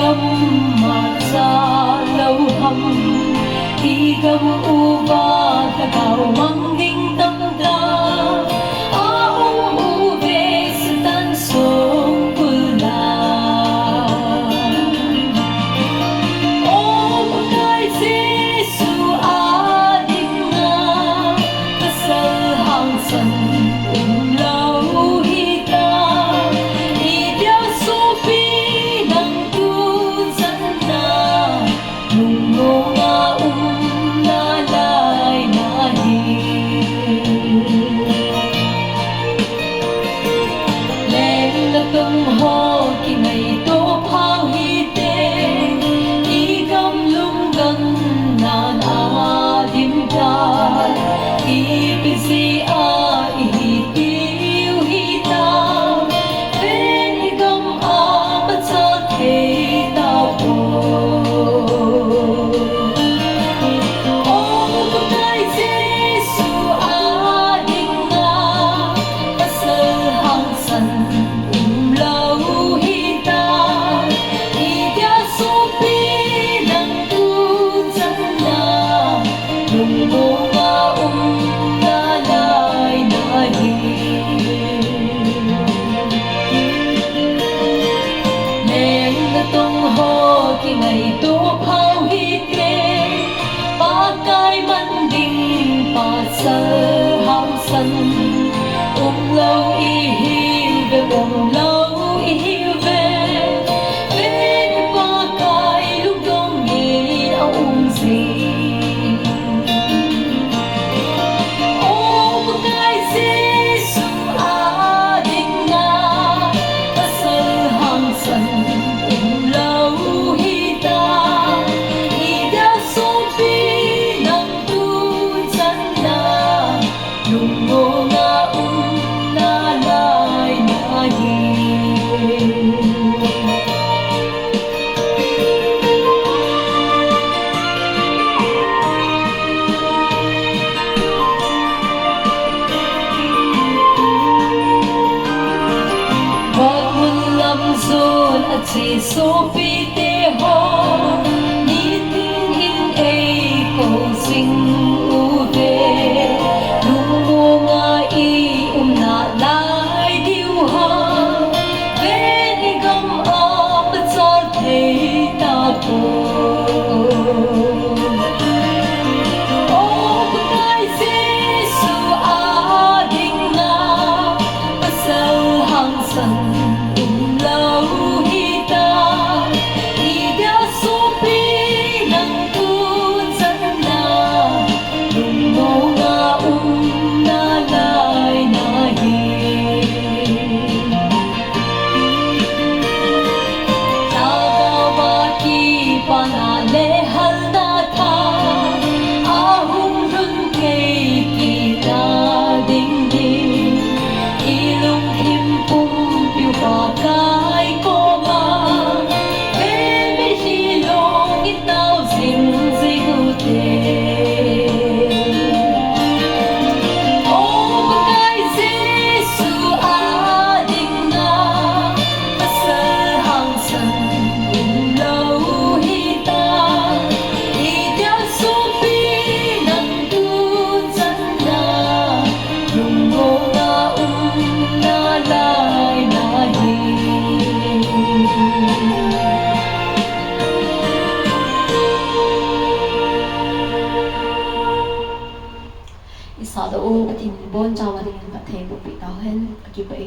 gam mà ra lâu hầm khi gam u ba ta cao mang ding tâm ta aung u về sự tan sống pula ôm cái Giêsu ading na kasal hang san lâu hita idia sopi nang tu san na nung nga na lai na hi lên na tung ho ki ngày to phao hi te i gam lung gan na na dim ta i bisi a i tiu hi ta ven i gam a ba cha the ta po ngày tổ phao hi te ba cái man ding pa sa hang san lâu i hiu về lâu i hiu về bên ba cái lúc đông nghe ông gì ôm cái Giêsu ading na sa hang san lâu chỉ số pi te ho ni tin in ei ko sing u ve lung mo nga i na lai diu ha ve ni gam a pa cha the ta po sa do o tin bon chawa ding ka the bu pi ta hen ki pe